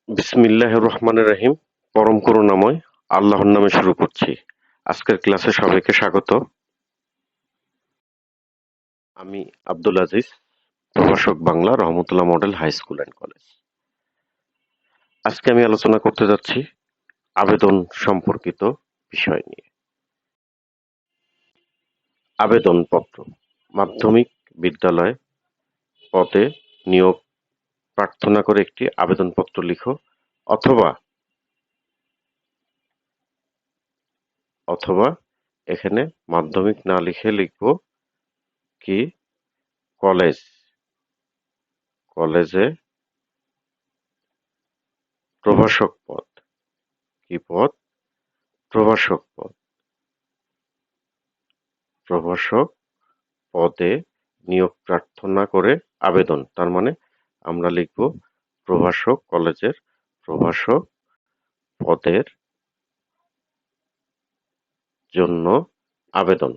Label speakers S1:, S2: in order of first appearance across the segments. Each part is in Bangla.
S1: বিসমিল্লাহির রহমানির রহিম। পরম করুণাময় আল্লাহর নামে শুরু করছি। আজকের ক্লাসে সবাইকে স্বাগত। আমি আব্দুল আজিজ, প্রভাষক Bangla, Rahmatullah model high school and college. আজকে আমি আলোচনা করতে যাচ্ছি আবেদন সম্পর্কিত বিষয় নিয়ে। আবেদনপত্র। মাধ্যমিক বিদ্যালয় পদে নিয়োগ প্রার্থনা করে একটি আবেদনপত্র লিখো, অথবা অথবা এখানে মাধ্যমিক না লিখে লিখবো কি কলেজে প্রভাষক পদ। কি পদ? প্রভাষক পদ। প্রভাষক পদে নিয়োগ প্রার্থনা করে আবেদন। তার মানে আমরা লিখব কলেজের প্রভাষক পদের জন্য আবেদন।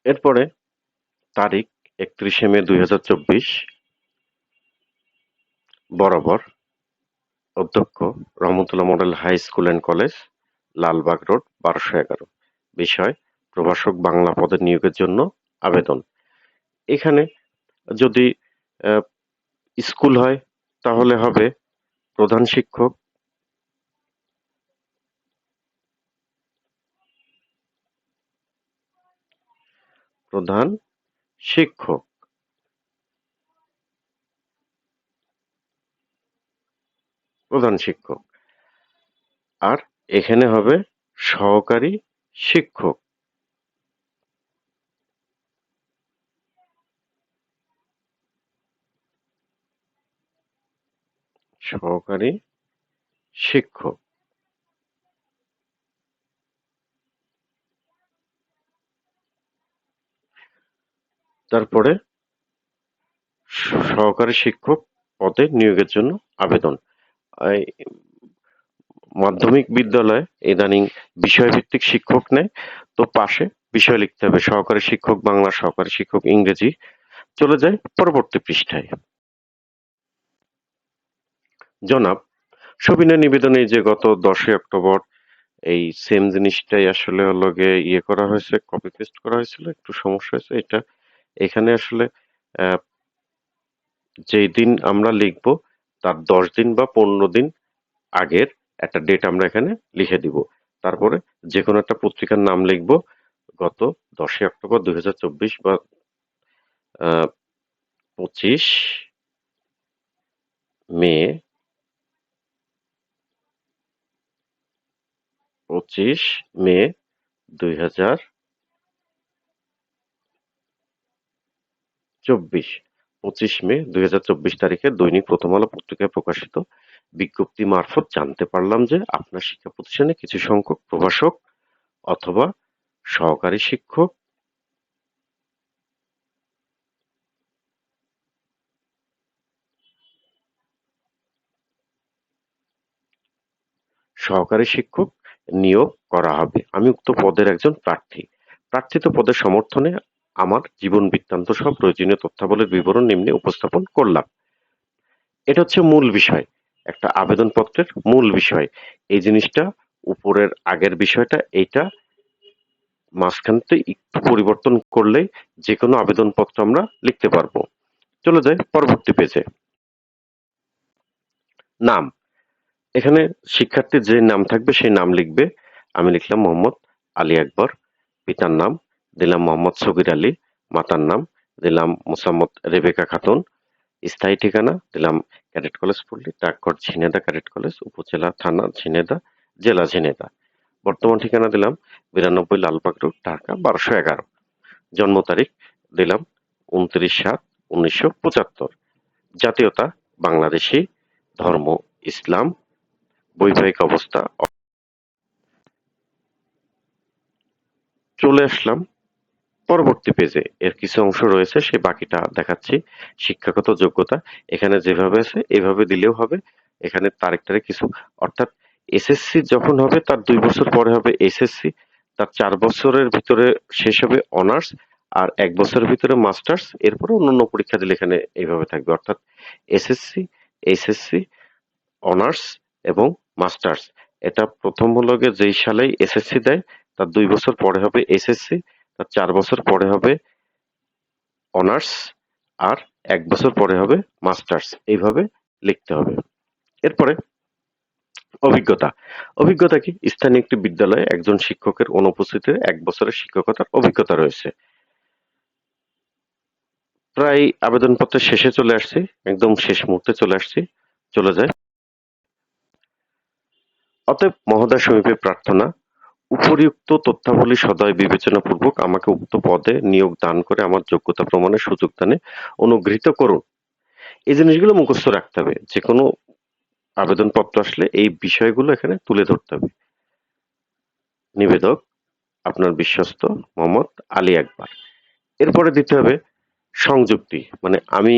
S1: এরপরে তারিখ ৩১শে মে ২০২৪ বরাবর অধ্যক্ষ Rahmatullah model high school and college, Lalbagh road, ১২১১। বিষয় প্রভাষক বাংলা পদে নিয়োগের জন্য আবেদন। এখানে যদি স্কুল হয় তাহলে হবে প্রধান শিক্ষক, প্রধান শিক্ষক, প্রধান শিক্ষক। আর এখানে হবে সহকারী শিক্ষক, সহকারী শিক্ষক। তারপরে সহকারী শিক্ষক পদে নিয়োগের জন্য আবেদন। এই মাধ্যমিক বিদ্যালয়ে ইদানিং বিষয়ভিত্তিক শিক্ষক নেয়, তো পাশে বিষয় লিখতে হবে। সহকারী শিক্ষক বাংলা, সহকারী শিক্ষক ইংরেজি। চলে যায় পরবর্তী পৃষ্ঠায়। জনাব, সবিনয় নিবেদনে যে গত 10ই অক্টোবর এই সেম জিনিসটাই আসলে হলো গিয়ে করা হয়েছে, কপি পেস্ট করা হয়েছিল, একটু সমস্যা হয়েছে। এটা এখানে আসলে যেই দিন আমরা লিখব তার 10 দিন বা 15 দিন আগের একটা ডেট আমরা এখানে লিখে দিব। তারপরে যে কোনো একটা পত্রিকার নাম লিখব। গত 10ই অক্টোবর 2024 বা 25 মে 25 মে 2024 25 মে 2024 তারিখে দৈনিক প্রথম আলো পত্রিকায় প্রকাশিত বিজ্ঞপ্তি মারফত জানতে পারলাম যে আপনার শিক্ষা প্রতিষ্ঠানে কিছু সংখ্যক প্রভাষক অথবা সহকারী শিক্ষক, সহকারী শিক্ষক নিয়োগ করা হবে। আমি উক্ত পদের একজন প্রার্থী। প্রার্থিত পদের সমর্থনে আমার জীবন বৃত্তান্ত সহ প্রয়োজনীয় তথ্যাবলীর বিবরণ নিম্নে উপস্থাপন করলাম। এটা হচ্ছে মূল বিষয়। একটা আবেদনপত্রের মূল বিষয়। এই জিনিসটা উপরের আগের বিষয়টা, এইটা মাঝখানতে একটু পরিবর্তন করলেই যেকোনো আবেদনপত্র আমরা লিখতে পারবো। চলে যাই পরবর্তী পেজে। নাম। এখানে শিক্ষার্থীর যে নাম থাকবে সেই নাম লিখবে। আমি লিখলাম মোহাম্মদ আলী আকবর। পিতার নাম দিলাম মোহাম্মদ সগির আলী। মাতার নাম দিলাম মোসাম্মদ রেবেকা খাতুন। স্থায়ী ঠিকানা দিলাম ক্যাডেট কলেজ পল্লী, ডাকঘর ঝিনেদা, ক্যাডেট কলেজ, উপজেলা, থানা ঝিনেদা, জেলা ঝিনেদা। বর্তমান ঠিকানা দিলাম 92 লালবাগ রোড, ঢাকা 1211। জন্ম তারিখ দিলাম 29/7/1975। জাতীয়তা বাংলাদেশী। ধর্ম ইসলাম। বৈবাহিক অবস্থা চলে আসলাম পরবর্তী পেজে। এর কিছু অংশ রয়েছে, সেই বাকিটা দেখাচ্ছি। শিক্ষাগত যোগ্যতা এখানে যেভাবে আছে এভাবে দিলেও হবে। এখানে তারিখ কিছু, অর্থাৎ এসএসসি যখন হবে তার ২ বছর পরে হবে এসএসসি, তার ৪ বছরের ভিতরে শেষ হবে অনার্স, আর ১ বছরের ভিতরে মাস্টার্স, এরপরে অন্যান্য পরীক্ষা দিলে এখানে এইভাবে থাকবে। অর্থাৎ এসএসসি, এইচএসসি, অনার্স এবং মাস্টার্স। এটা প্রথম হলো গিয়ে যেই সালেই এসএসসি দেয় তার ২ বছর পরে হবে এসএসসি, তার ৪ বছর পরে হবে অনার্স, আর ১ বছর পরে হবে মাস্টার্স। এইভাবে লিখতে হবে। এরপরে অভিজ্ঞতা। অভিজ্ঞতা কি? স্থানীয় একটি বিদ্যালয়ে একজন শিক্ষকের অনুপস্থিতিতে ১ বছরের শিক্ষকতার অভিজ্ঞতা রয়েছে। প্রায় আবেদনপত্রের শেষে চলে আসছি, একদম শেষ মুহূর্তে চলে আসছি, চলে যাই। অতএব মহোদয় সমীপে প্রার্থনা, উপরিউক্ত তথ্যাবলী সদয় বিবেচনাপূর্বক আমাকে উক্ত পদে নিয়োগ দান করে আমার যোগ্যতা প্রমাণের সুযোগ দানে অনুগৃহীত করুন। এই জিনিসগুলো মুখস্থ রাখতে হবে। যেকোনো আবেদনপত্র আসলে এই বিষয়গুলো এখানে তুলে ধরতে হবে। নিবেদক আপনার বিশ্বস্ত মোহাম্মদ আলী আকবর। এরপরে দিতে হবে সংযুক্তি, মানে আমি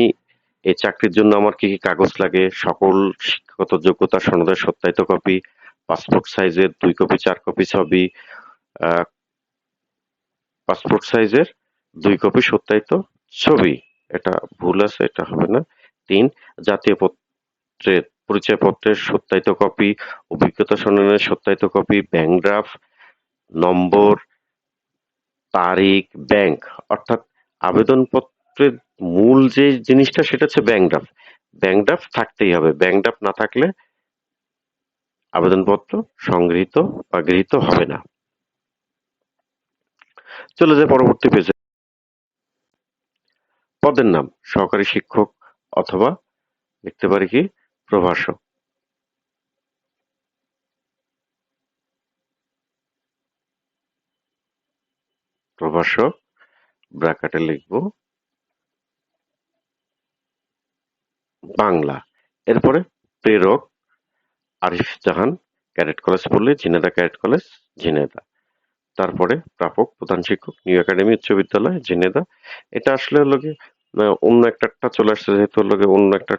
S1: এই চাকরির জন্য আমার কি কি কাগজ লাগে, সকল শিক্ষাগত যোগ্যতা সনদের সত্যায়িত কপি, পাসপোর্ট সাইজের ২ কপি ৪ কপি ছবি, আহ, পাসপোর্ট সাইজের ২ কপি সত্যায়িত ছবি, এটা ভুল আছে, এটা হবে না। ৩, জাতীয় পরিচয়পত্রের সত্যায়িত কপি, অভিজ্ঞতা সনদের সত্যায়িত কপি, ব্যাংক ড্রাফট, নম্বর, তারিখ, ব্যাংক, অর্থাৎ আবেদনপত্রের মূল যে জিনিসটা সেটা হচ্ছে ব্যাংক ড্রাফট। ব্যাংক ড্রাফট থাকতেই হবে। ব্যাংক ড্রাফট না থাকলে আবেদনপত্র সংগৃহীত বা গৃহীত হবে না। চলে যায় পরবর্তী পেজে। পদের নাম সহকারী শিক্ষক অথবা লিখতে পারি কি প্রভাষক। প্রভাষক ব্র্যাকেটে লিখব বাংলা। এরপরে প্রেরক আরিফ জাহান, ক্যাডেট কলেজ পড়লে ঝিনাইদহ ক্যাডেট কলেজ, ঝিনাইদহ। তারপরে প্রাপক প্রধান শিক্ষক নিউ একাডেমি উচ্চ বিদ্যালয়, ঝিনাইদহ। এটা আসলে হলো গিয়ে অন্য একটা চলে আসছে, যেহেতু হলো গিয়ে অন্য একটা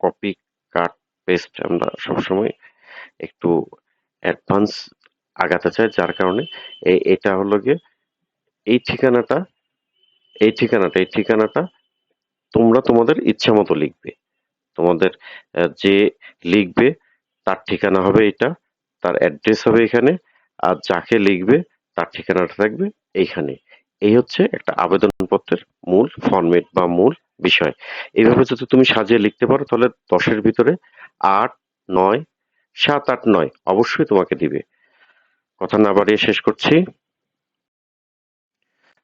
S1: কপি কাট পেস্ট আমরা সবসময় একটু অ্যাডভান্স আগাতে চাই, যার কারণে এটা হলো গিয়ে এই ঠিকানাটা এই ঠিকানাটা তোমরা তোমাদের ইচ্ছা মতো লিখবে। তোমাদের যে লিখবে তার ঠিকানা হবে এটা, তার অ্যাড্রেস হবে এখানে, আর যাকে লিখবে তার ঠিকানাটা থাকবে এইখানে। এই হচ্ছে একটা আবেদনপত্রের মূল ফরমেট বা মূল বিষয়। এইভাবে যদি তুমি সাজিয়ে লিখতে পারো তাহলে ১০-এর ভিতরে ৮, ৯, ৭, ৮, ৯ অবশ্যই তোমাকে দিবে। কথা না বাড়িয়ে শেষ করছি।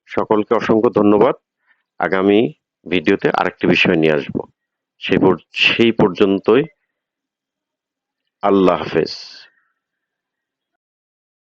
S1: সকলকে অসংখ্য ধন্যবাদ। আগামী ভিডিওতে আরেকটি বিষয় নিয়ে আসবো। সেই পর্যন্তই আল্লাহ হাফেজ।